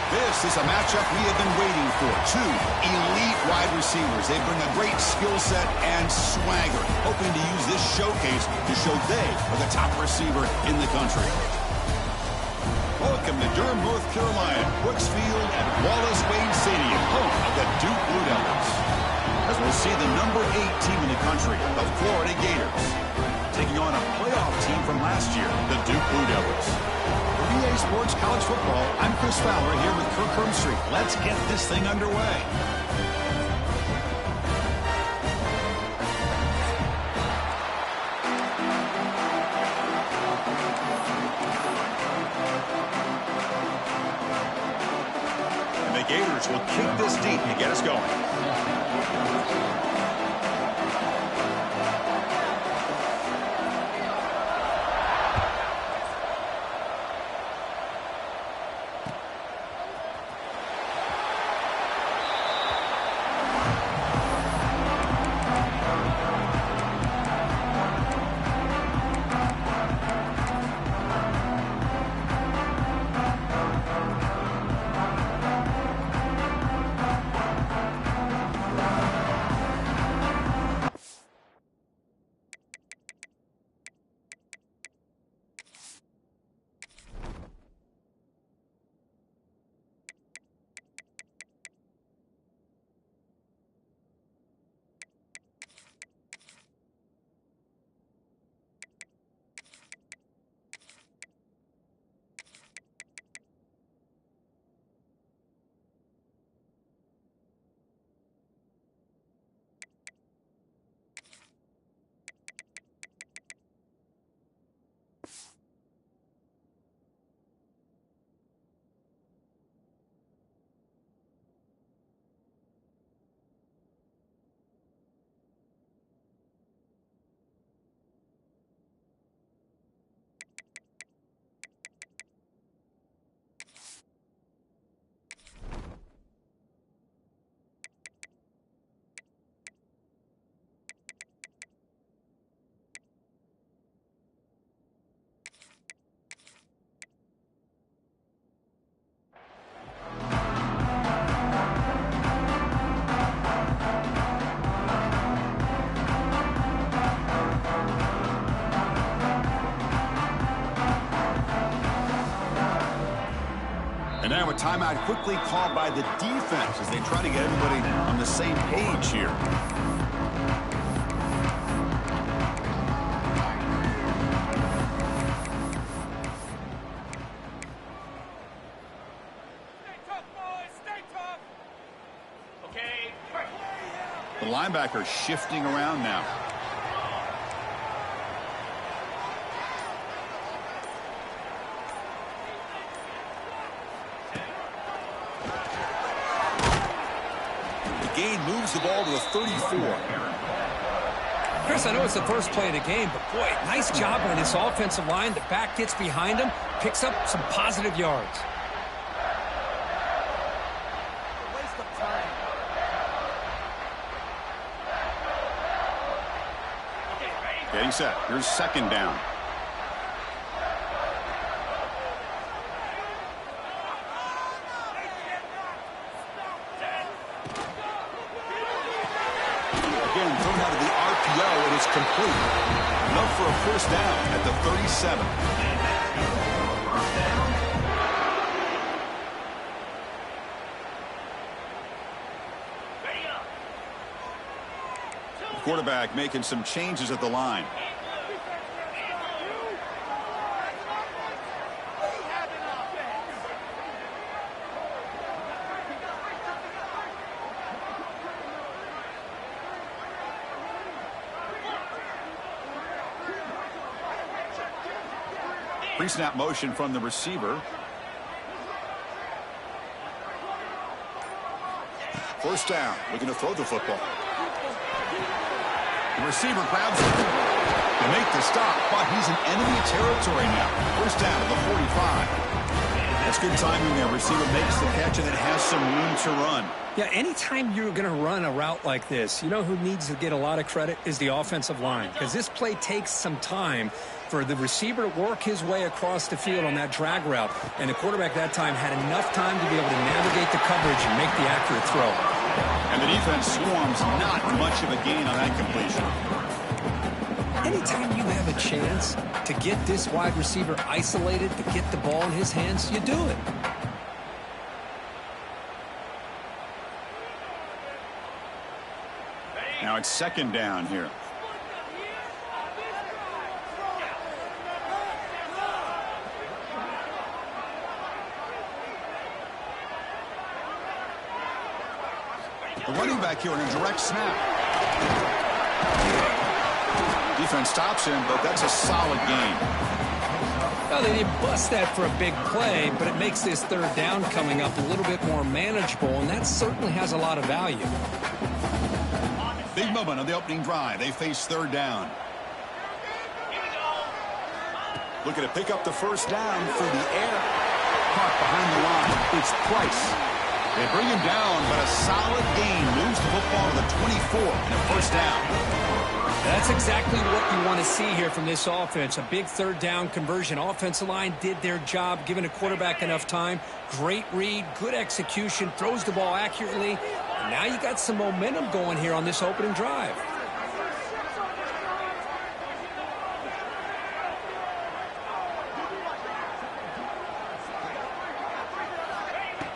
This is a matchup we have been waiting for. Two elite wide receivers. They bring a great skill set and swagger, hoping to use this showcase to show they are the top receiver in the country. Welcome to Durham, North Carolina, Brooks Field at Wallace Wade Stadium, home of the Duke Blue Devils. As we'll see the number 8 team in the country, the Florida Gators, taking on a playoff team from last year, the Duke Blue Devils. For EA Sports College Football, I'm Chris Fowler here with Kirk Hermstreet. Let's get this thing underway. And the Gators will kick this deep to get us going. And now a timeout quickly called by the defense as they try to get everybody on the same page here. Stay tough, boys. Stay tough. Okay. The linebacker shifting around now. Gain moves the ball to the 34. Chris, I know it's the first play of the game, but boy, nice job on this offensive line. The back gets behind him, picks up some positive yards. Waste of time. Okay, ready? Getting set. Here's second down. Again, thrown out of the RPO, and it's complete. Enough for a first down at the 37. The quarterback making some changes at the line. Pre-snap motion from the receiver. First down, looking to throw the football. The receiver grabs it to make the stop, but he's in enemy territory now. First down at the 45. That's good timing there. Receiver makes the catch and it has some room to run. Yeah, anytime you're going to run a route like this, you know who needs to get a lot of credit is the offensive line, because this play takes some time for the receiver to work his way across the field on that drag route, and the quarterback that time had enough time to be able to navigate the coverage and make the accurate throw. And the defense swarms, not much of a gain on that completion. Anytime you have a chance to get this wide receiver isolated, to get the ball in his hands, you do it. Now it's second down here. The running back here in a direct snap. Defense stops him, but that's a solid gain. Well, they didn't bust that for a big play, but it makes this third down coming up a little bit more manageable, and that certainly has a lot of value. Big moment on the opening drive. They face third down. Looking to pick up the first down through the air. Caught behind the line. It's Price. They bring him down, but a solid gain moves the football to the 24 and a first down. That's exactly what you want to see here from this offense. A big third down conversion. Offensive line did their job, giving a quarterback enough time. Great read, good execution, throws the ball accurately. And now you got some momentum going here on this opening drive.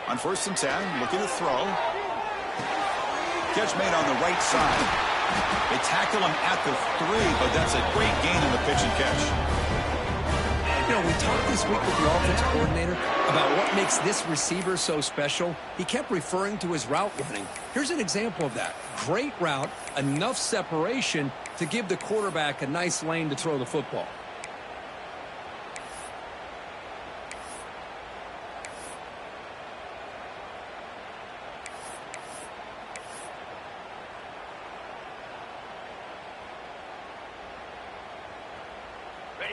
On 1st and 10, looking to throw. Catch made on the right side. They tackle him at the 3, but that's a great gain in the pitch and catch. You know, we talked this week with the offensive coordinator about what makes this receiver so special. He kept referring to his route running. Here's an example of that. Great route, enough separation to give the quarterback a nice lane to throw the football.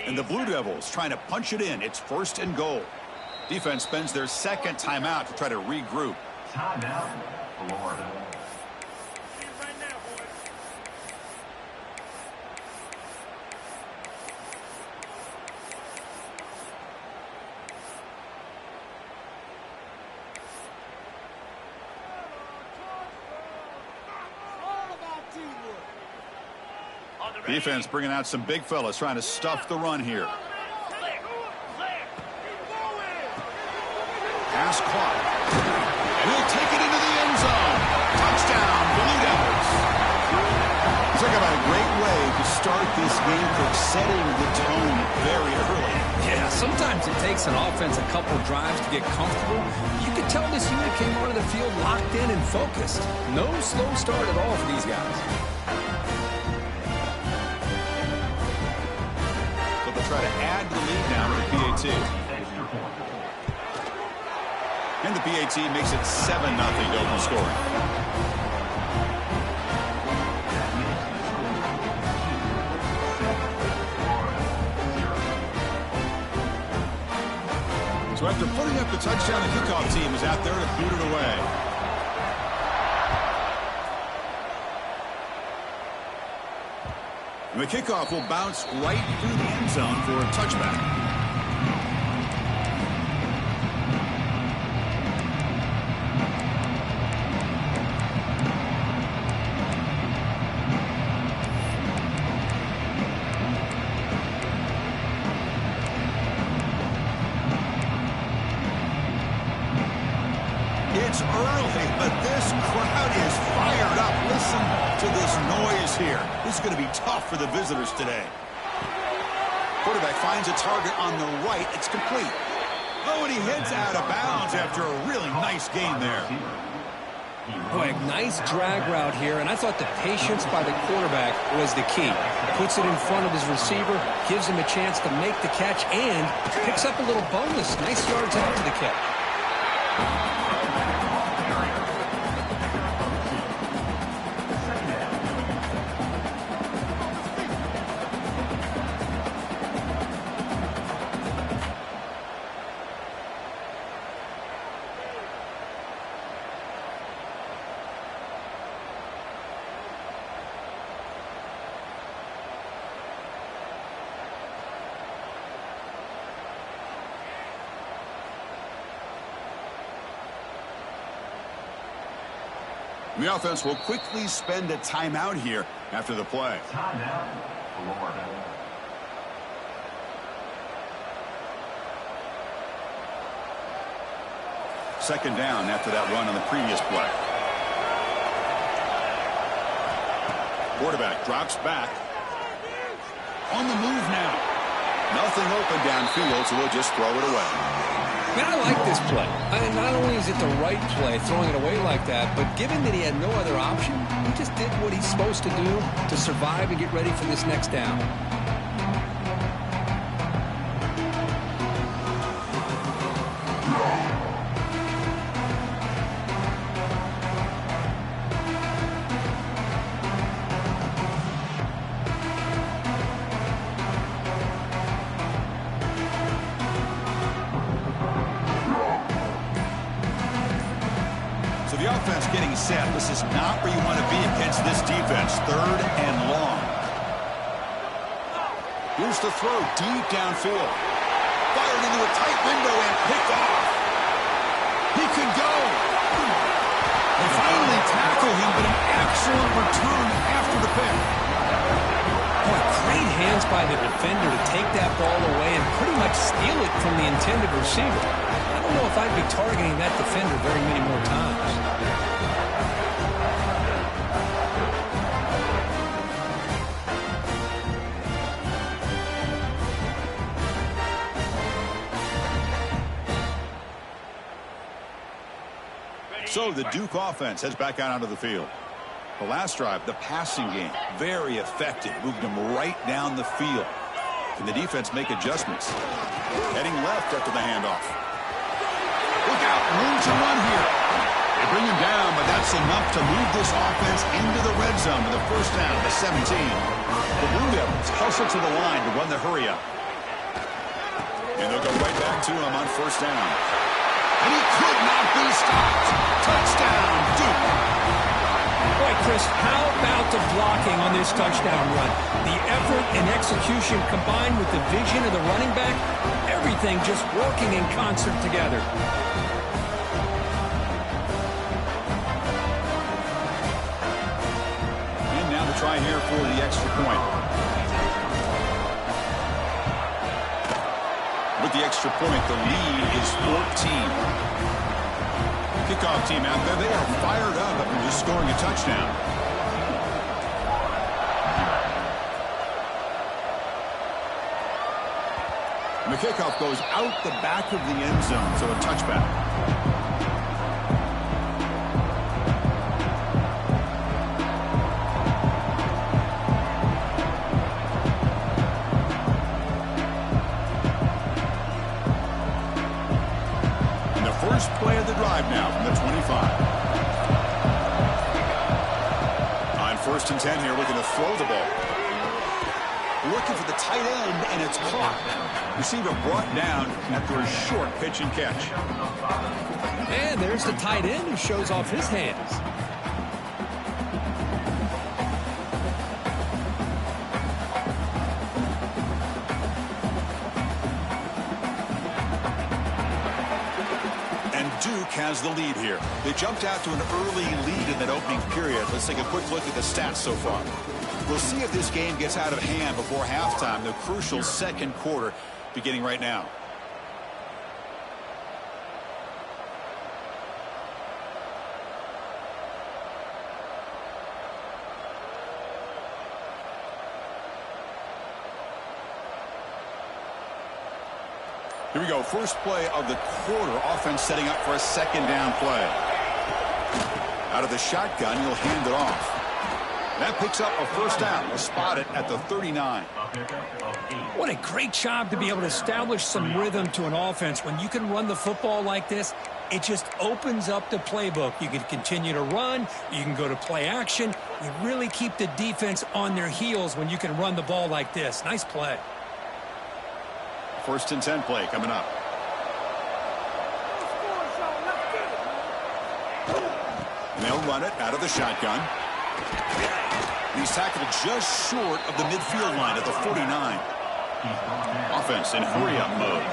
And the Blue Devils trying to punch it in. It's 1st and goal. Defense spends their second timeout to try to regroup. Timeout, Florida. Defense bringing out some big fellas trying to stuff the run here. Pass caught. And he'll take it into the end zone. Touchdown, Blue Devils. Talk about a great way to start this game, for setting the tone very early. Yeah, sometimes it takes an offense a couple drives to get comfortable. You could tell this unit came onto the field locked in and focused. No slow start at all for these guys. Try to add the lead now with the PAT. And the PAT makes it 7-0 open scoring. So after putting up the touchdown, the kickoff team is out there to boot it away. And the kickoff will bounce right through the end zone for a touchback. It's early, but this crowd is fired up. Listen to this noise here. This is going to be tough for the visitors today. Quarterback finds a target on the right. It's complete. Oh, and he heads out of bounds after a really nice gain there. Boy, nice drag route here, and I thought the patience by the quarterback was the key. Puts it in front of his receiver, gives him a chance to make the catch, and picks up a little bonus. Nice yards after the catch. The offense will quickly spend a timeout here after the play. Timeout, Florida. Second down after that run on the previous play. Quarterback drops back. On the move now. Nothing open downfield, so we'll just throw it away. Man, I like this play. Not only is it the right play, throwing it away like that, but given that he had no other option, he just did what he's supposed to do to survive and get ready for this next down. Getting set. This is not where you want to be against this defense. Third and long. Here's the throw deep downfield. Fired into a tight window and picked off. He could go. They finally tackle him, but an excellent return after the pick. Boy, great hands by the defender to take that ball away and pretty much steal it from the intended receiver. I don't know if I'd be targeting that defender very many more times. So the Duke offense heads back out onto the field. The last drive, the passing game, very effective, moved them right down the field. Can the defense make adjustments? Heading left after the handoff. Look out, room to run here. They bring him down, but that's enough to move this offense into the red zone with a first down to 17. The Blue Devils hustle to the line to run the hurry up. And they'll go right back to him on first down. And he could not be stopped. Touchdown, Duke. Boy, Chris, how about the blocking on this touchdown run? The effort and execution combined with the vision of the running back, everything just working in concert together. And now the try here for the extra point. With the extra point, the lead is 14. Kickoff team out there, they are fired up after just scoring a touchdown. And the kickoff goes out the back of the end zone, so a touchback. First play of the drive now from the 25. On first and 10 here, looking to throw the ball. Looking for the tight end, and it's caught. Receiver brought down after a short pitch and catch. And there's the tight end who shows off his hands. Duke has the lead here. They jumped out to an early lead in that opening period. Let's take a quick look at the stats so far. We'll see if this game gets out of hand before halftime, the crucial second quarter beginning right now. Here we go. First play of the quarter. Offense setting up for a second down play. Out of the shotgun, he'll hand it off. That picks up a first down. We'll spot it at the 39. What a great job to be able to establish some rhythm to an offense. When you can run the football like this, it just opens up the playbook. You can continue to run. You can go to play action. You really keep the defense on their heels when you can run the ball like this. Nice play. First and 10 play coming up. And they'll run it out of the shotgun. He's tackled just short of the midfield line at the 49. Offense in hurry-up mode.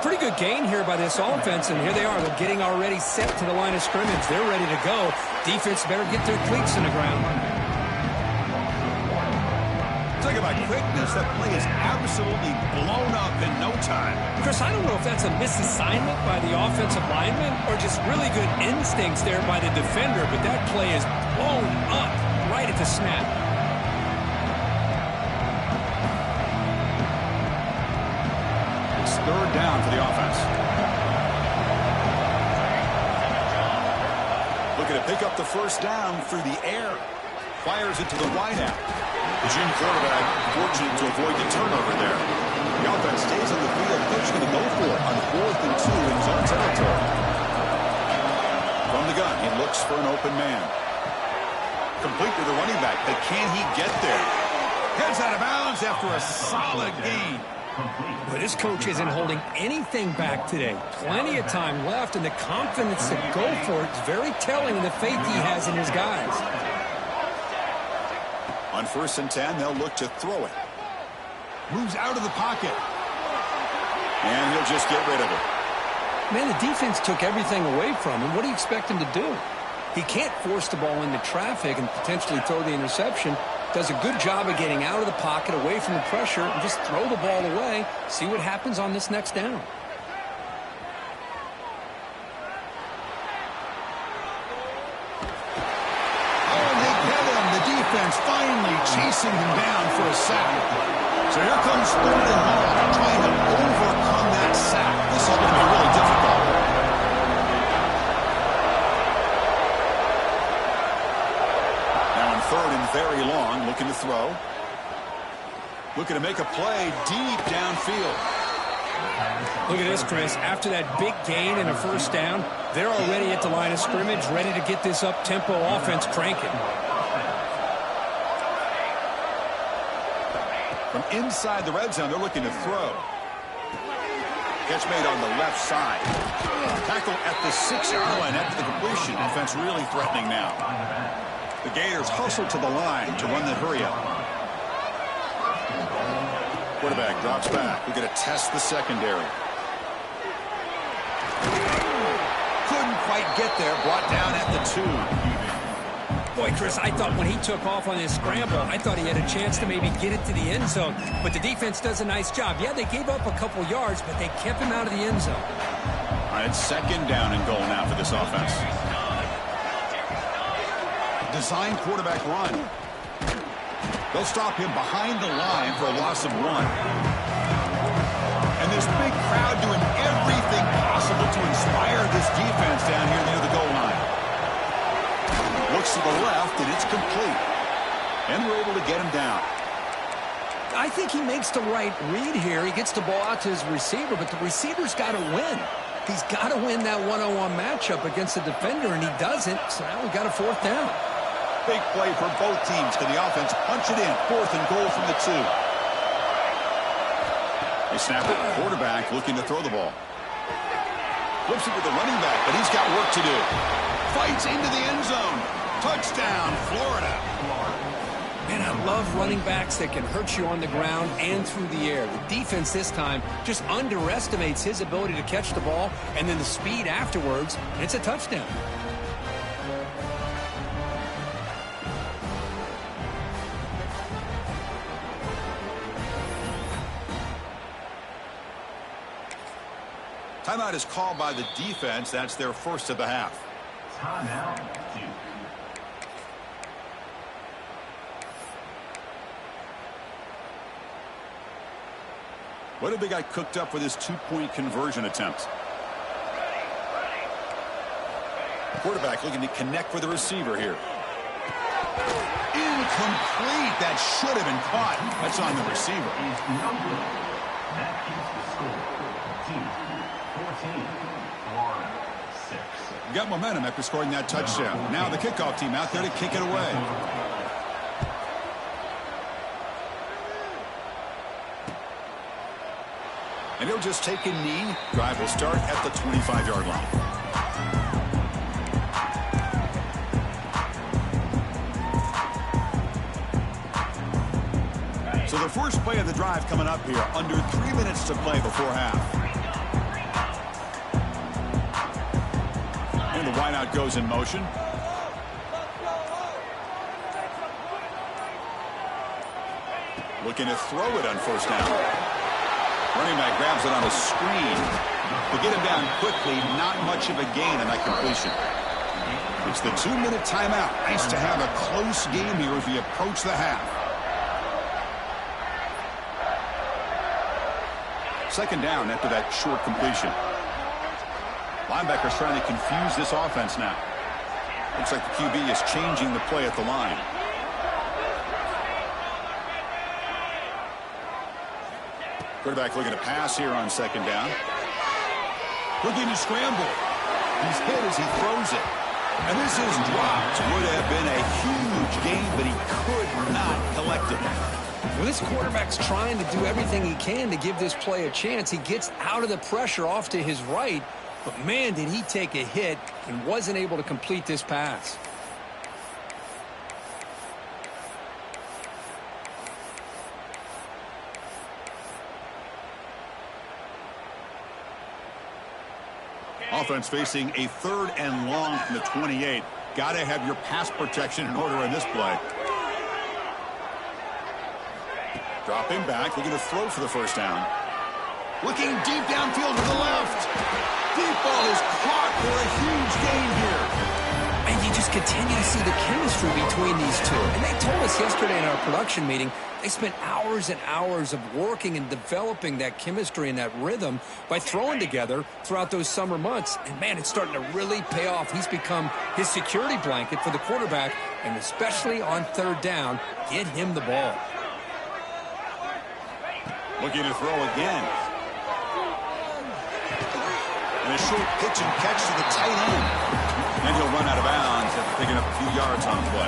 Pretty good gain here by this offense, and here they are. They're getting already set to the line of scrimmage. They're ready to go. Defense better get their cleats in the ground. Talk about quickness. That play is absolutely blown up in no time. Chris, I don't know if that's a misassignment by the offensive lineman or just really good instincts there by the defender, but that play is blown up right at the snap. It's third down for the offense. Looking to pick up the first down through the air. Fires it to the wideout. The Jim quarterback fortunate to avoid the turnover there. The offense stays on the field. They're just going to go for it on 4th and 2 in his own territory. From the gun, he looks for an open man. Complete to the running back, but can he get there? Heads out of bounds after a solid gain. But this coach isn't holding anything back today. Plenty of time left, and the confidence to go for it is very telling of the faith he has in his guys. On 1st and 10, they'll look to throw it. Moves out of the pocket. And he'll just get rid of it. Man, the defense took everything away from him. What do you expect him to do? He can't force the ball into traffic and potentially throw the interception. Does a good job of getting out of the pocket, away from the pressure, and just throw the ball away. See what happens on this next down. Defense finally chasing him down for a sack. So here comes 3rd and long, trying to overcome that sack. This is going to be really difficult. Now on 3rd and very long, looking to throw. Looking to make a play deep downfield. Look at this, Chris. After that big gain and a first down, they're already at the line of scrimmage, ready to get this up-tempo offense cranking. From inside the red zone, they're looking to throw. Catch made on the left side. Tackle at the 6-yard line after the completion. Defense really threatening now. The Gators hustle to the line to run the hurry-up. Quarterback drops back. We're going to test the secondary. Couldn't quite get there. Brought down at the 2. Boy, Chris, I thought when he took off on his scramble, I thought he had a chance to maybe get it to the end zone. But the defense does a nice job. Yeah, they gave up a couple yards, but they kept him out of the end zone. All right, 2nd down and goal now for this offense. Design quarterback run. They'll stop him behind the line for a loss of 1. And this big crowd doing everything possible to inspire this defense down here near the goal line. Looks to the left, and it's complete. And we're able to get him down. I think he makes the right read here. He gets the ball out to his receiver, but the receiver's got to win. He's got to win that one-on-one matchup against the defender, and he doesn't. So now we got a 4th down. Big play for both teams. Can the offense punch it in? 4th and goal from the 2. They snap it. Quarterback looking to throw the ball. Flips it to the running back, but he's got work to do. Fights into the end zone. Touchdown, Florida. Man, I love running backs that can hurt you on the ground and through the air. The defense this time just underestimates his ability to catch the ball, and then the speed afterwards, it's a touchdown. Timeout is called by the defense. That's their first of the half. Timeout. What have they got cooked up for this 2-point conversion attempt? Quarterback looking to connect with the receiver here. Incomplete. That should have been caught. That's on the receiver. That keeps the score 14, Florida 6. You got momentum after scoring that touchdown. Now the kickoff team out there to kick it away. And he'll just take a knee. Drive will start at the 25-yard line. So the first play of the drive coming up here. Under 3 minutes to play before half. And the wideout goes in motion. Looking to throw it on first down. Running back grabs it on a screen. To get him down quickly, not much of a gain on that completion. It's the 2-minute timeout. Nice to have a close game here as we approach the half. Second down after that short completion. Linebacker's trying to confuse this offense now. Looks like the QB is changing the play at the line. Quarterback looking to pass here on second down. Looking to scramble. He's hit as he throws it. And this is dropped. Would have been a huge gain, but he could not collect it. Well, this quarterback's trying to do everything he can to give this play a chance. He gets out of the pressure off to his right, but man, did he take a hit and wasn't able to complete this pass. Offense facing a 3rd and long from the 28. Got to have your pass protection in order in this play. Dropping back, looking to throw for the first down. Looking deep downfield to the left. Deep ball is caught for a huge gain here. And you just continue to see the chemistry between these two. And they told us yesterday in our production meeting, they spent hours and hours of working and developing that chemistry and that rhythm by throwing together throughout those summer months. And, man, it's starting to really pay off. He's become his security blanket for the quarterback, and especially on third down, get him the ball. Looking to throw again. And a short pitch and catch to the tight end. And he'll run out of bounds after picking up a few yards on the play.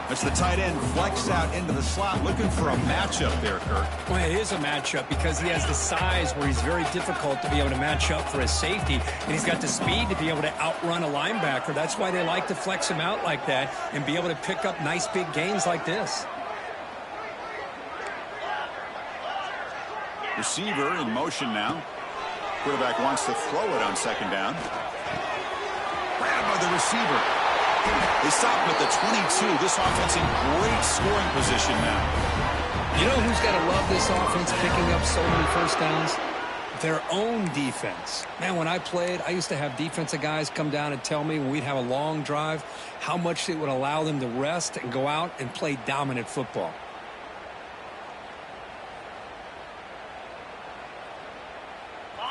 That's the tight end flexed out into the slot, looking for a matchup there, Kirk. Well, it is a matchup because he has the size where he's very difficult to be able to match up for his safety, and he's got the speed to be able to outrun a linebacker. That's why they like to flex him out like that and be able to pick up nice big gains like this. Receiver in motion now. Quarterback wants to throw it on second down. Grabbed by the receiver. They stop him at the 22. This offense in great scoring position now. You know who's got to love this offense picking up so many first downs? Their own defense. Man, when I played, I used to have defensive guys come down and tell me when we'd have a long drive how much it would allow them to rest and go out and play dominant football.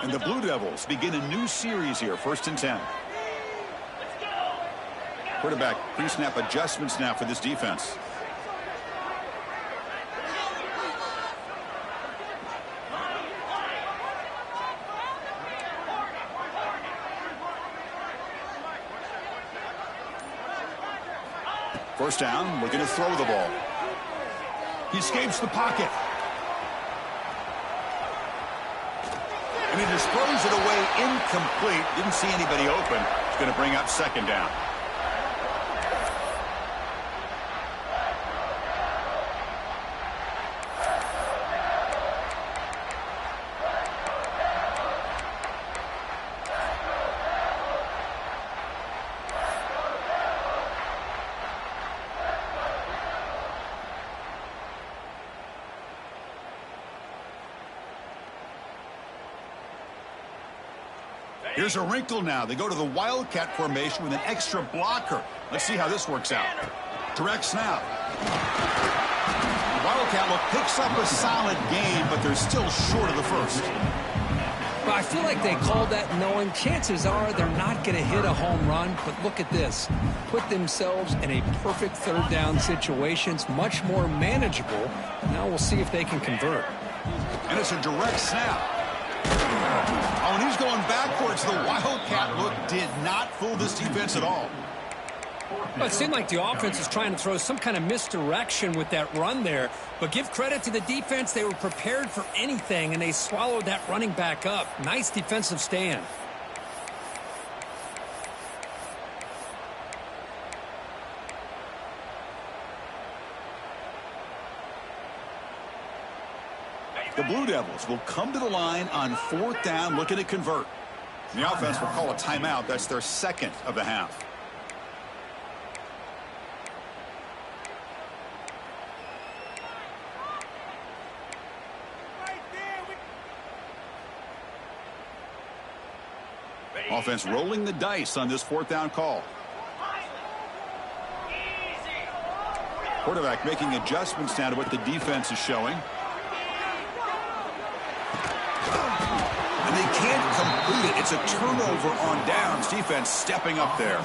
And the Blue Devils begin a new series here, 1st and 10. Quarterback pre-snap adjustments now for this defense. First down, looking to throw the ball. He escapes the pocket. And he just throws it away incomplete. Didn't see anybody open. It's going to bring up second down. Here's a wrinkle now. They go to the Wildcat formation with an extra blocker. Let's see how this works out. Direct snap. The Wildcat look picks up a solid gain, but they're still short of the first. Well, Well, I feel like they called that knowing chances are they're not going to hit a home run, but look at this. Put themselves in a perfect third down situation. It's much more manageable. Now we'll see if they can convert. And it's a direct snap. Oh, and he's going backwards. The Wildcat look did not fool this defense at all. Well, it seemed like the offense was trying to throw some kind of misdirection with that run there. But give credit to the defense. They were prepared for anything, and they swallowed that running back up. Nice defensive stand. The Blue Devils will come to the line on 4th down, looking to convert. The offense will call a timeout. That's their second of the half. Offense rolling the dice on this 4th down call. Quarterback making adjustments now to what the defense is showing. And they can't complete it. It's a turnover on downs. Defense stepping up there.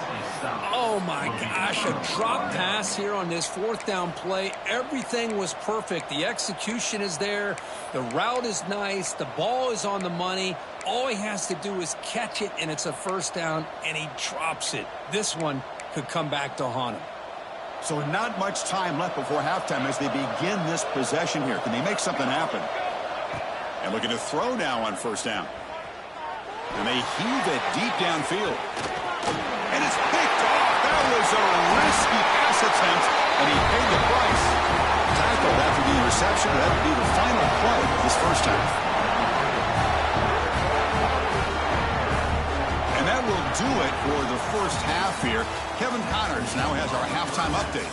Oh, my gosh. A drop pass here on this 4th down play. Everything was perfect. The execution is there. The route is nice. The ball is on the money. All he has to do is catch it, and it's a 1st down, and he drops it. This one could come back to haunt him. So not much time left before halftime as they begin this possession here. Can they make something happen? And looking to throw now on 1st down. And they heave it deep downfield. And it's picked off. That was a risky pass attempt, and he paid the price. Tackled after the interception. That would be the final play of this 1st half. And that will do it for the 1st half here. Kevin Connors now has our halftime update.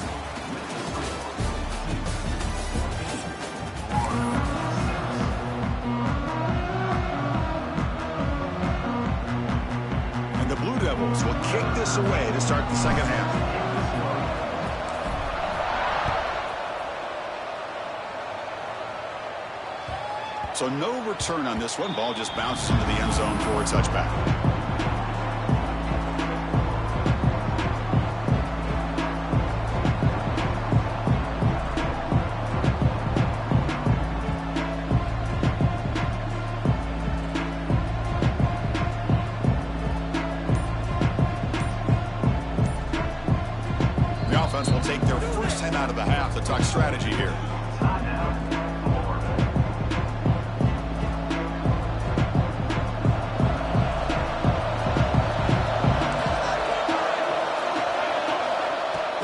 And the Blue Devils will kick this away to start the 2nd half. So no return on this one. Ball just bounces into the end zone for a touchback. The offense will take their first time out of the half to talk strategy here.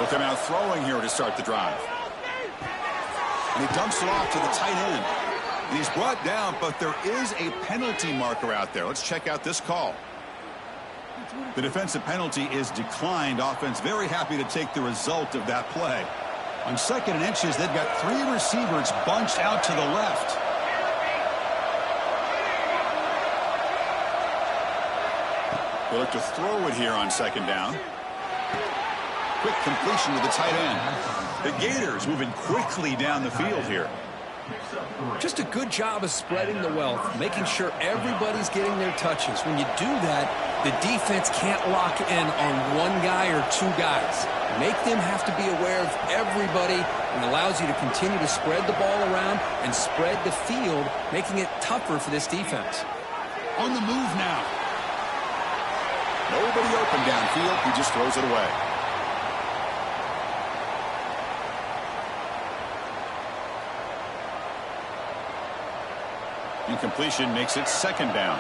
Come out throwing here to start the drive. And he dumps it off to the tight end. And he's brought down, but there is a penalty marker out there. Let's check out this call. The defensive penalty is declined. Offense very happy to take the result of that play. On 2nd and inches, they've got 3 receivers bunched out to the left. They look to throw it here on 2nd down. Quick completion to the tight end. The Gators moving quickly down the field here. Just a good job of spreading the wealth, making sure everybody's getting their touches. When you do that, the defense can't lock in on one guy or 2 guys. Make them have to be aware of everybody, and allows you to continue to spread the ball around and spread the field, making it tougher for this defense. On the move now. Nobody open downfield. He just throws it away. Incompletion makes it 2nd down.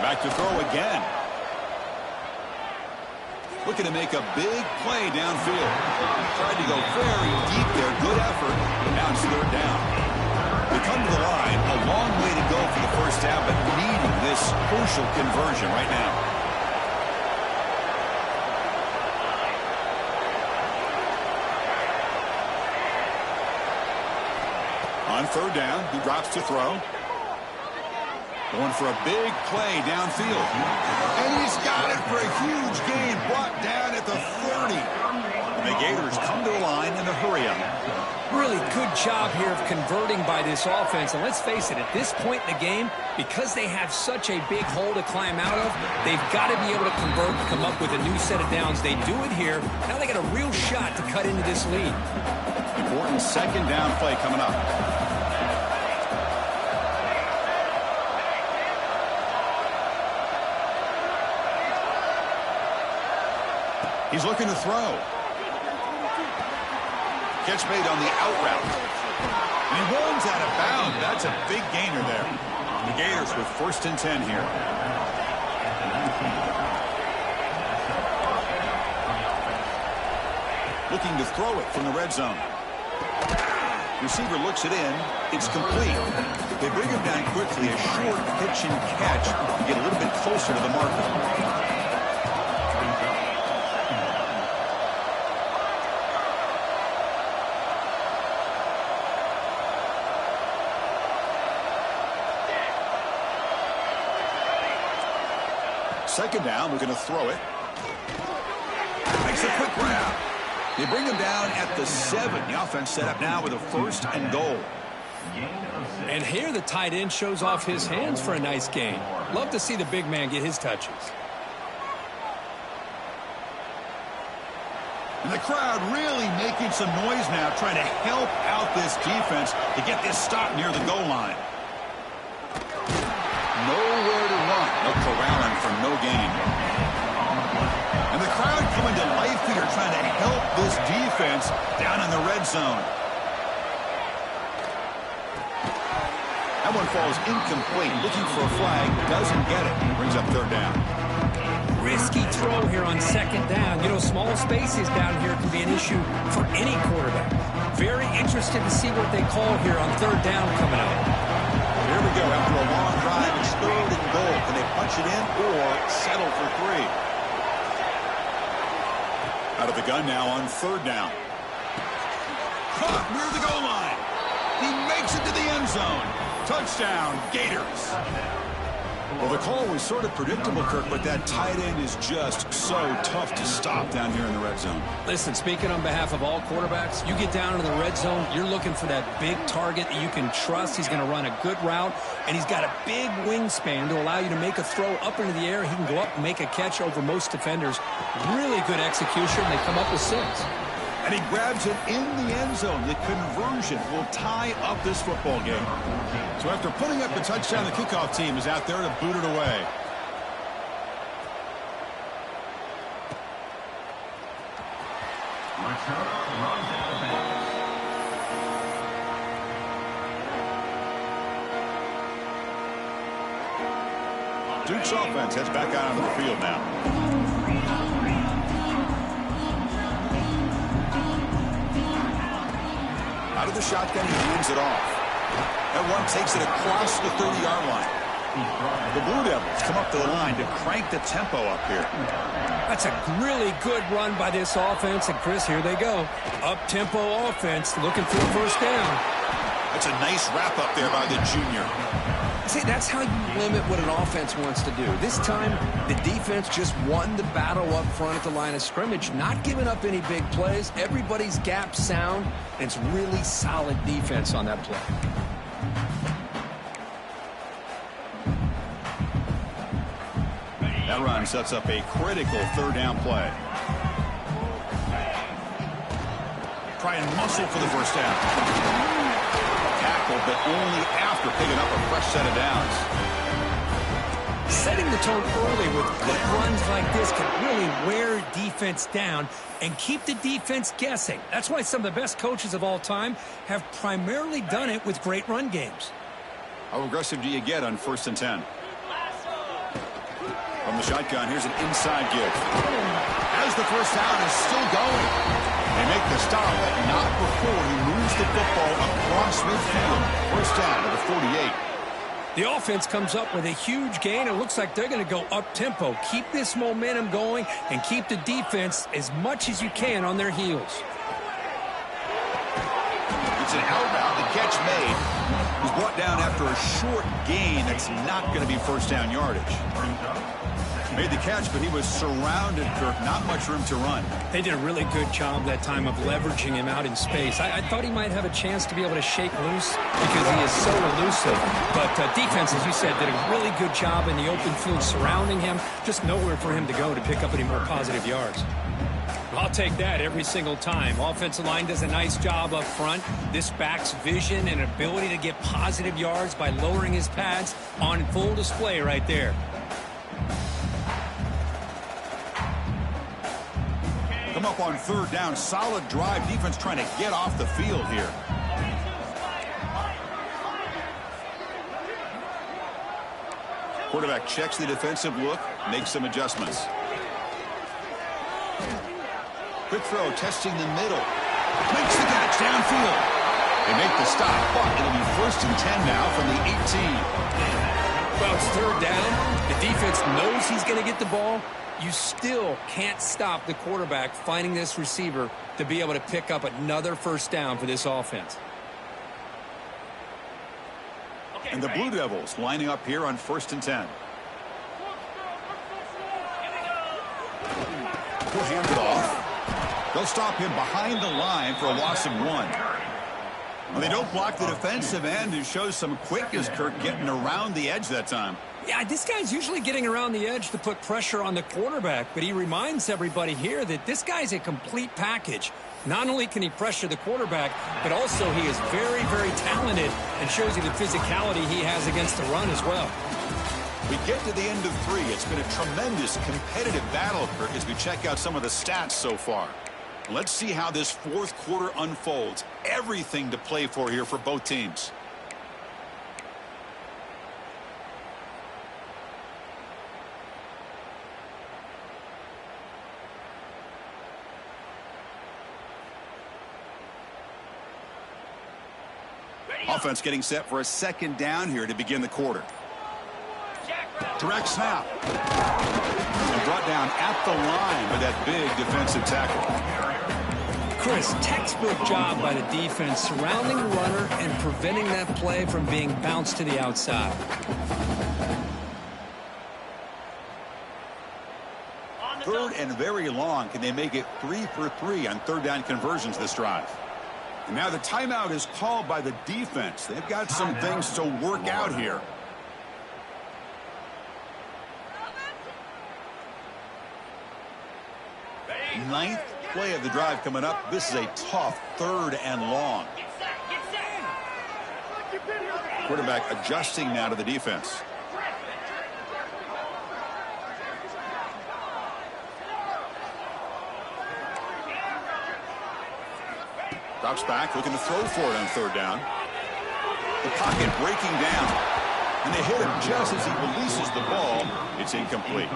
Back to throw again. Looking to make a big play downfield. Tried to go very deep there. Good effort. Now it's 3rd down. They come to the line. A long way to go for the 1st down, but needing this crucial conversion right now. On 3rd down, he drops to throw. Going for a big play downfield. And he's got it for a huge gain. Brought down at the 30. And they Gators come to the line in a hurry up. Really good job here of converting by this offense. And let's face it, at this point in the game, because they have such a big hole to climb out of, they've got to be able to convert and come up with a new set of downs. They do it here. Now they got a real shot to cut into this lead. Important second down play coming up. He's looking to throw. Catch made on the out route. And he runs out of bounds. That's a big gainer there. The Gators with 1st and 10 here. Looking to throw it from the red zone. Receiver looks it in. It's complete. They bring him down quickly. A short pitch and catch to get a little bit closer to the marker. Second down, we're going to throw it. Makes a quick grab. They bring him down at the 7. The offense set up now with a 1st and goal. And here the tight end shows off his hands for a nice gain. Love to see the big man get his touches. And the crowd really making some noise now, trying to help out this defense to get this stop near the goal line. Nowhere to run. No corralling for no gain. And the crowd coming to life here, trying to help this defense down in the red zone. That one falls incomplete. Looking for a flag. Doesn't get it. Brings up 3rd down. Risky throw here on 2nd down. You know, small spaces down here can be an issue for any quarterback. Very interested to see what they call here on 3rd down coming up. Here we go. After a long drive, it's 3rd and goal. Can they punch it in or settle for 3? Out of the gun now on 3rd down. Caught near the goal line. He makes it to the end zone. Touchdown, Gators. Well, the call was sort of predictable, Kirk, but that tight end is just so tough to stop down here in the red zone. Listen, speaking on behalf of all quarterbacks, you get down in the red zone, you're looking for that big target that you can trust. He's going to run a good route, and he's got a big wingspan to allow you to make a throw up into the air. He can go up and make a catch over most defenders. Really good execution. They come up with 6. And he grabs it in the end zone. The conversion will tie up this football game. So after putting up the touchdown, the kickoff team is out there to boot it away. Duke's offense heads back out onto the field now. Out of the shotgun, he hands it off. That one takes it across the 30-yard line. The Blue Devils come up to the line to crank the tempo up here. That's a really good run by this offense. And, Chris, here they go. Up-tempo offense looking for a 1st down. That's a nice wrap-up there by the junior. See, that's how you limit what an offense wants to do. This time, the defense just won the battle up front at the line of scrimmage, not giving up any big plays. Everybody's gap sound, and it's really solid defense on that play. That run sets up a critical 3rd down play. Try and muscle for the 1st down. Tackle, but only after picking up a fresh set of downs. Setting the tone early with good runs like this can really wear defense down and keep the defense guessing. That's why some of the best coaches of all time have primarily done it with great run games. How aggressive do you get on 1st and 10? From the shotgun, here's an inside give. As the 1st down is still going. They make the stop, but not before he moves the football across midfield. 1st down to the 48. The offense comes up with a huge gain. It looks like they're going to go up-tempo. Keep this momentum going and keep the defense as much as you can on their heels. It's an outbound. The catch made. He's brought down after a short gain. That's not going to be 1st down yardage. Made the catch, but he was surrounded, Kirk. Not much room to run. They did a really good job that time of leveraging him out in space. I thought he might have a chance to be able to shake loose because he is so elusive. But defense, as you said, did a really good job in the open field surrounding him. Just nowhere for him to go to pick up any more positive yards. I'll take that every single time. Offensive line does a nice job up front. This back's vision and ability to get positive yards by lowering his pads on full display right there. Come up on third down. Solid drive. Defense trying to get off the field here. Quarterback checks the defensive look, makes some adjustments. Quick throw, testing the middle. Makes the catch downfield. They make the stop, but it'll be 1st and 10 now from the 18. Well, it's third down. The defense knows he's going to get the ball. You still can't stop the quarterback finding this receiver to be able to pick up another first down for this offense. And the Blue Devils lining up here on 1st and 10. He'll hand it off. They'll stop him behind the line for a loss of 1. Well, they don't block the defensive end, who shows some quickness, Kirk, getting around the edge that time. Yeah, this guy's usually getting around the edge to put pressure on the quarterback, but he reminds everybody here that this guy's a complete package. Not only can he pressure the quarterback, but also he is very, very talented and shows you the physicality he has against the run as well. We get to the end of 3. It's been a tremendous competitive battle, Kirk, as we check out some of the stats so far. Let's see how this 4th quarter unfolds. Everything to play for here for both teams. Offense getting set for a 2nd down here to begin the quarter. Direct snap. And brought down at the line with that big defensive tackle. Chris, textbook job by the defense surrounding the runner and preventing that play from being bounced to the outside. Third and very long. Can they make it 3 for 3 on 3rd down conversions this drive? And now the timeout is called by the defense. They've got some things to work out here. Ninth play of the drive coming up. This is a tough 3rd and long. Quarterback adjusting now to the defense. Drops back, looking to throw for it on 3rd down. The pocket breaking down. And they hit him just as he releases the ball. It's incomplete.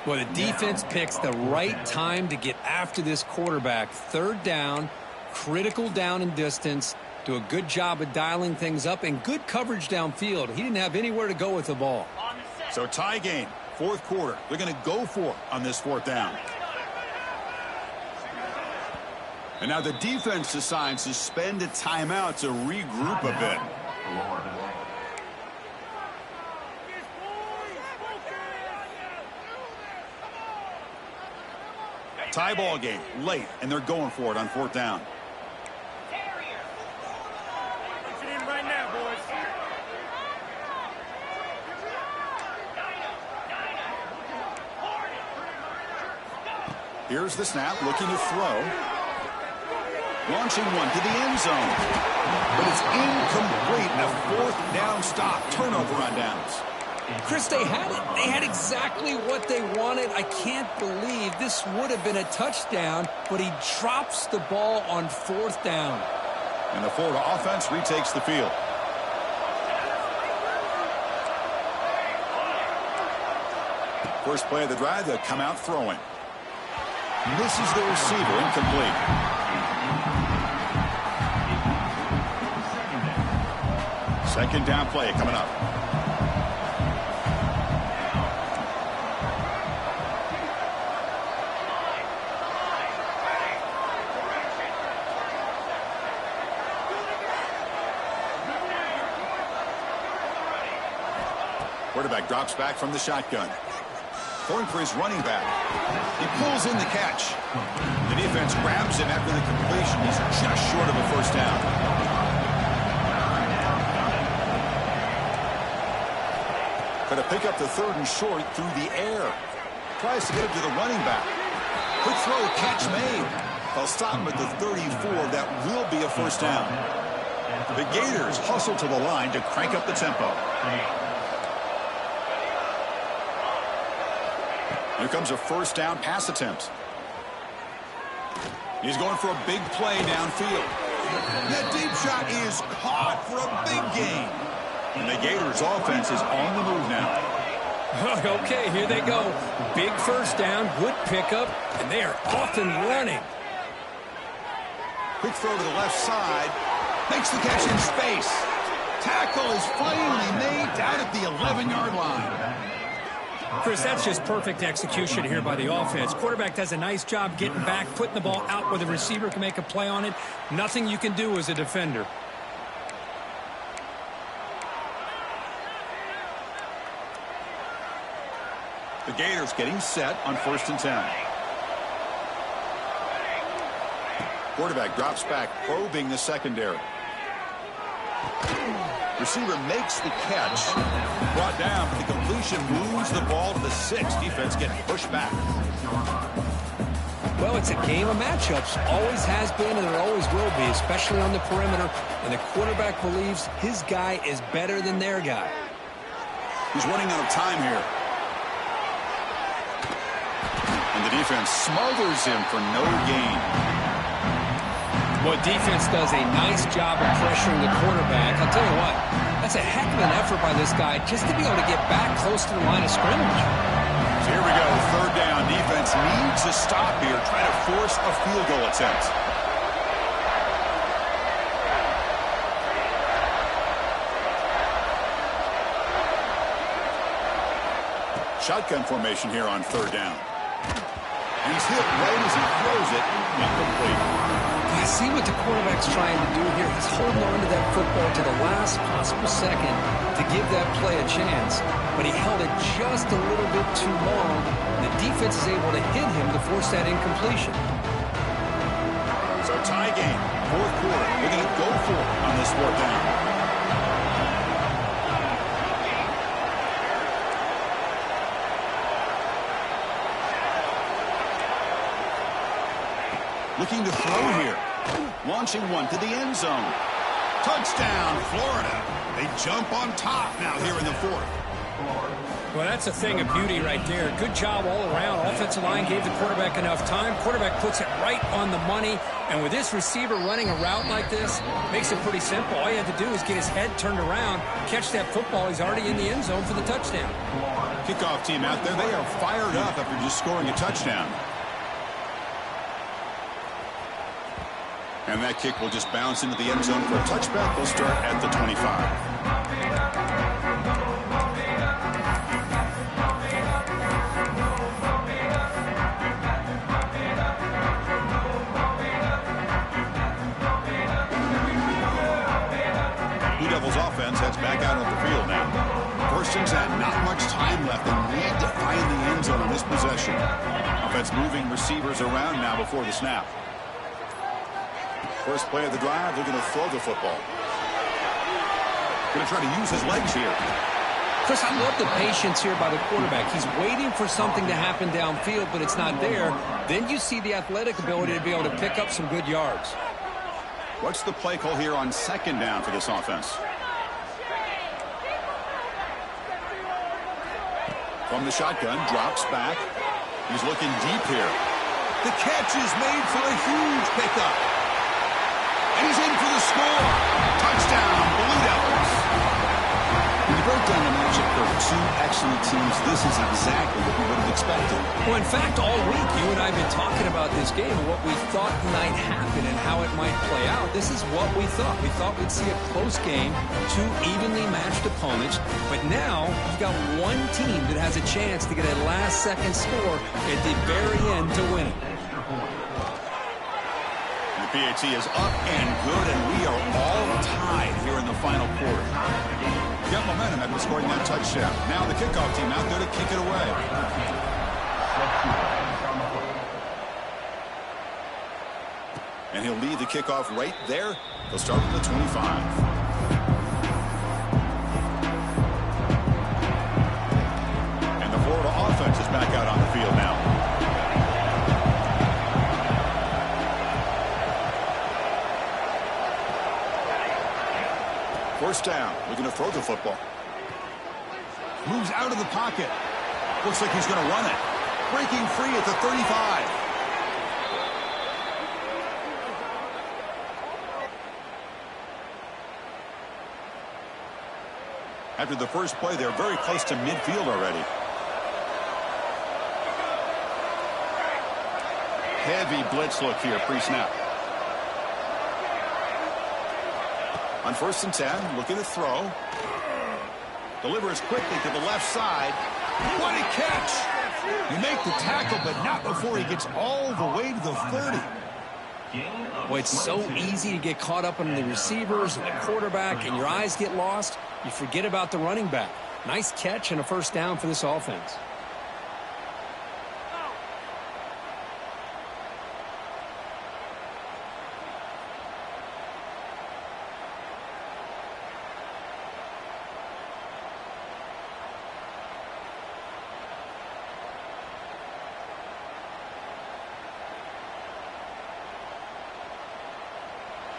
Well, the defense picks the right time to get after this quarterback. 3rd down, critical down and distance. Do a good job of dialing things up and good coverage downfield. He didn't have anywhere to go with the ball. So tie game, 4th quarter. They're going to go for it on this 4th down. And now the defense decides to spend a timeout to regroup a bit. Tie ball game late, and they're going for it on 4th down. Right now, boys. Here's the snap, looking to throw. Launching one to the end zone. But it's incomplete. A 4th down stop. Turnover on downs. Chris, they had it. They had exactly what they wanted. I can't believe this would have been a touchdown, but he drops the ball on 4th down. And the Florida offense retakes the field. First play of the drive, they'll come out throwing. Misses the receiver, incomplete. Second down play coming up. Quarterback drops back from the shotgun. Going for his running back. He pulls in the catch. The defense grabs him after the completion. He's just short of a first down. Going to pick up the 3rd and short through the air. Tries to get it to the running back. Quick throw, catch made. They'll stop him at the 34. That will be a first down. The Gators hustle to the line to crank up the tempo. Here comes a first down pass attempt. He's going for a big play downfield. That deep shot is caught for a big gain. And the Gators offense is on the move now. Okay, here they go. Big first down, good pickup, and they are off and running. Quick throw to the left side. Makes the catch in space. Tackle is finally made down at the 11-yard line. Chris, that's just perfect execution here by the offense. Quarterback does a nice job getting back, putting the ball out where the receiver can make a play on it. Nothing you can do as a defender. The Gators getting set on 1st and 10. Quarterback drops back, probing the secondary. Receiver makes the catch. Brought down, but the completion moves the ball to the 6. Defense getting pushed back. Well, it's a game of matchups. Always has been, and it always will be, especially on the perimeter. And the quarterback believes his guy is better than their guy. He's running out of time here. And the defense smothers him for no gain. Well, defense does a nice job of pressuring the quarterback. I'll tell you what, that's a heck of an effort by this guy just to be able to get back close to the line of scrimmage. So here we go, 3rd down. Defense needs a stop here, trying to force a field goal attempt. Shotgun formation here on 3rd down. He's hit right as he throws it, incomplete. You see what the quarterback's trying to do here? He's holding on to that football to the last possible second to give that play a chance, but he held it just a little bit too long. The defense is able to hit him to force that incompletion. So tie game, 4th quarter. Looking at go for it on this 4th down. Looking to throw here. Launching one to the end zone. Touchdown, Florida. They jump on top now here in the 4th. Well, that's a thing of beauty right there. Good job all around. Offensive line gave the quarterback enough time. Quarterback puts it right on the money. And with this receiver running a route like this, makes it pretty simple. All you have to do is get his head turned around, catch that football. He's already in the end zone for the touchdown. Kickoff team out there. They are fired up after just scoring a touchdown. And that kick will just bounce into the end zone for a touchback. They'll start at the 25. Blue Devils offense heads back out on the field now. 1st and 10, not much time left. They need to find the end zone on this possession. Offense moving receivers around now before the snap. First play of the drive, they're going to throw the football. Going to try to use his legs here. Chris, I love the patience here by the quarterback. He's waiting for something to happen downfield, but it's not there. Then you see the athletic ability to be able to pick up some good yards. What's the play call here on 2nd down for this offense? From the shotgun, drops back. He's looking deep here. The catch is made for a huge pickup. And he's in for the score. Touchdown, Blue Devils. When you break down the matchup for 2 excellent teams, this is exactly what we would have expected. Well, in fact, all week, you and I have been talking about this game and what we thought might happen and how it might play out. This is what we thought. We thought we'd see a close game, 2 evenly matched opponents. But now, you've got one team that has a chance to get a last-second score at the very end to win it. The PAT is up and good, and we are all tied here in the final quarter. Got momentum after scoring that touchdown. Now the kickoff team out there to kick it away. he'll lead the kickoff right there. They'll start with the 25. And the Florida offense is back out on the field now. First down, looking to throw the football. Moves out of the pocket. Looks like he's going to run it. Breaking free at the 35. After the first play, they're very close to midfield already. Heavy blitz look here, pre-snap. On 1st and 10, looking to throw. Delivers quickly to the left side. What a catch! You make the tackle, but not before he gets all the way to the 30. Boy, it's so easy to get caught up in the receivers and the quarterback, and your eyes get lost. You forget about the running back. Nice catch and a first down for this offense.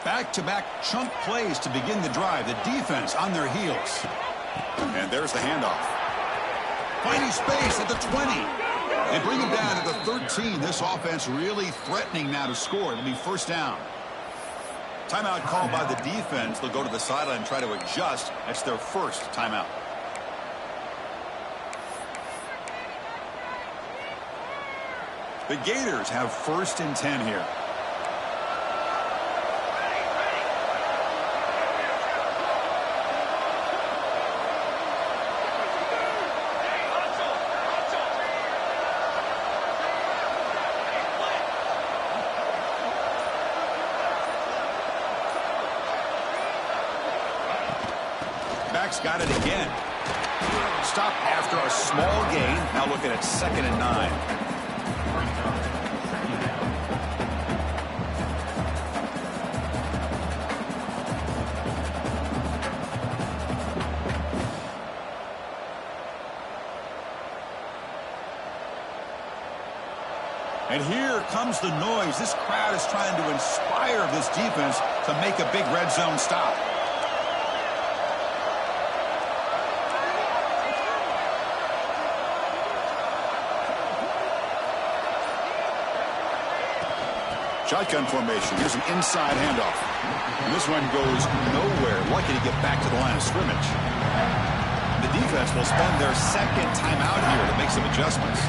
Back-to-back chunk plays to begin the drive. The defense on their heels. And there's the handoff. Finding space at the 20. They bring him down to the 13. This offense really threatening now to score. It'll be first down. Timeout called by the defense. They'll go to the sideline and try to adjust. That's their first timeout. The Gators have 1st and 10 here. Got it again. Stop after a small gain. Now looking at 2nd and 9. And here comes the noise. This crowd is trying to inspire this defense to make a big red zone stop. Shotgun formation. Here's an inside handoff. And this one goes nowhere. Lucky to get back to the line of scrimmage. The defense will spend their 2nd timeout here to make some adjustments.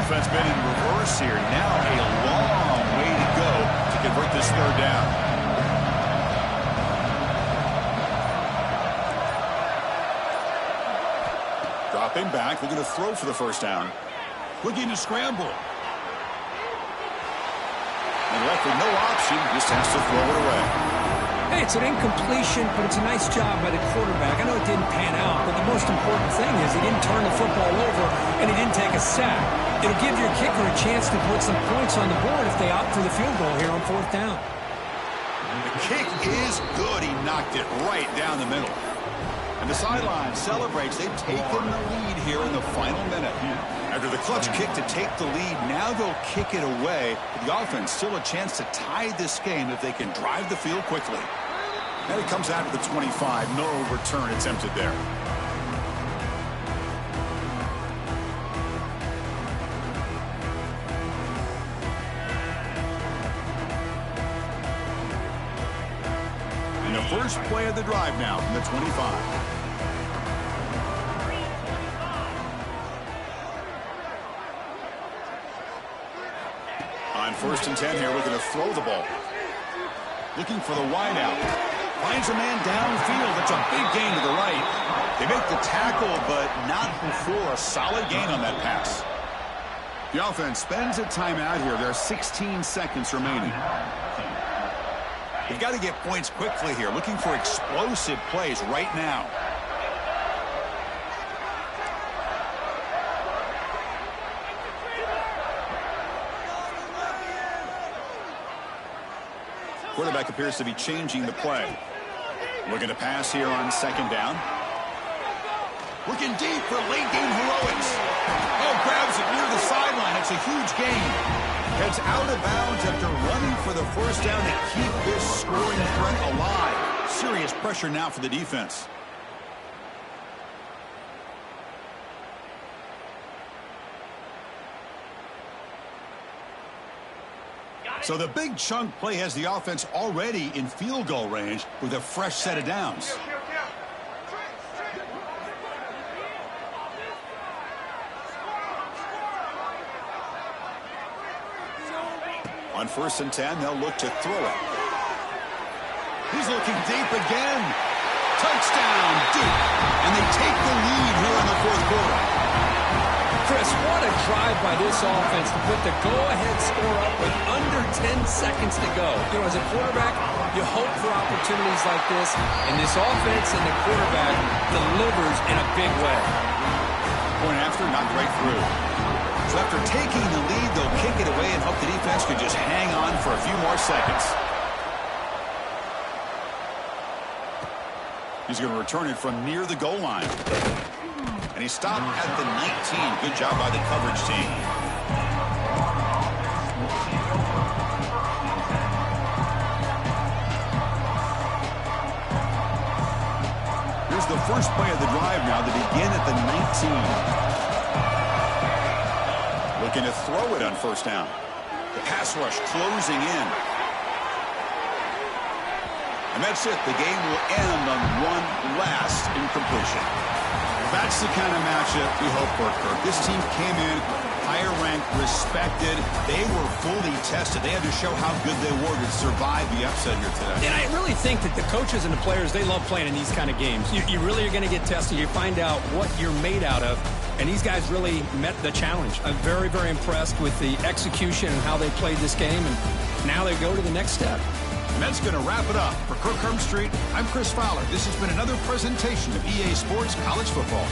Offense been in reverse here. Now a long way to go to convert this 3rd down. Dropping back, looking to throw for the first down. Looking to scramble. And left with no option, just has to throw it away. Hey, it's an incompletion, but it's a nice job by the quarterback. I know it didn't pan out, but the most important thing is he didn't turn the football over and he didn't take a sack. It'll give your kicker a chance to put some points on the board if they opt for the field goal here on 4th down. The kick is good. He knocked it right down the middle. And the sideline celebrates. They've taken the lead here in the final minute. After the clutch kick to take the lead, now they'll kick it away. The offense still a chance to tie this game if they can drive the field quickly. And it comes out to the 25. No return attempted there. And the first play of the drive now from the 25. On 1st and 10 here, looking to throw the ball. Looking for the wide out. Finds a man downfield. It's a big gain to the right. They make the tackle, but not before a solid gain on that pass. The offense spends a timeout here. There are 16 seconds remaining. They've got to get points quickly here, looking for explosive plays right now. Quarterback appears to be changing the play. Looking to pass here on second down. Looking deep for late game heroics. Oh, grabs it near the sideline. It's a huge gain. Heads out of bounds after running for the first down to keep this scoring threat alive. Serious pressure now for the defense. So the big chunk play has the offense already in field goal range with a fresh set of downs. On 1st and 10, they'll look to throw it. He's looking deep again. Touchdown, Duke. And they take the lead here in the 4th quarter. Chris, what a drive by this offense to put the go-ahead score up with under 10 seconds to go. You know, as a quarterback, you hope for opportunities like this, and this offense and the quarterback delivers in a big way. Point after, not right through. So after taking the lead, they'll kick it away and hope the defense can just hang on for a few more seconds. He's going to return it from near the goal line. And he stopped at the 19. Good job by the coverage team. Here's the first play of the drive now to begin at the 19. Looking to throw it on 1st down. The pass rush closing in. And that's it. The game will end on one last incompletion. That's the kind of matchup we hope for, Kirk. This team came in higher ranked, respected. They were fully tested. They had to show how good they were to survive the upset here today. And I really think that the coaches and the players, they love playing in these kind of games. You really are going to get tested. You find out what you're made out of. And these guys really met the challenge. I'm very, very impressed with the execution and how they played this game. And now they go to the next step. And that's going to wrap it up. For Kirk Street, I'm Chris Fowler. This has been another presentation of EA Sports College Football.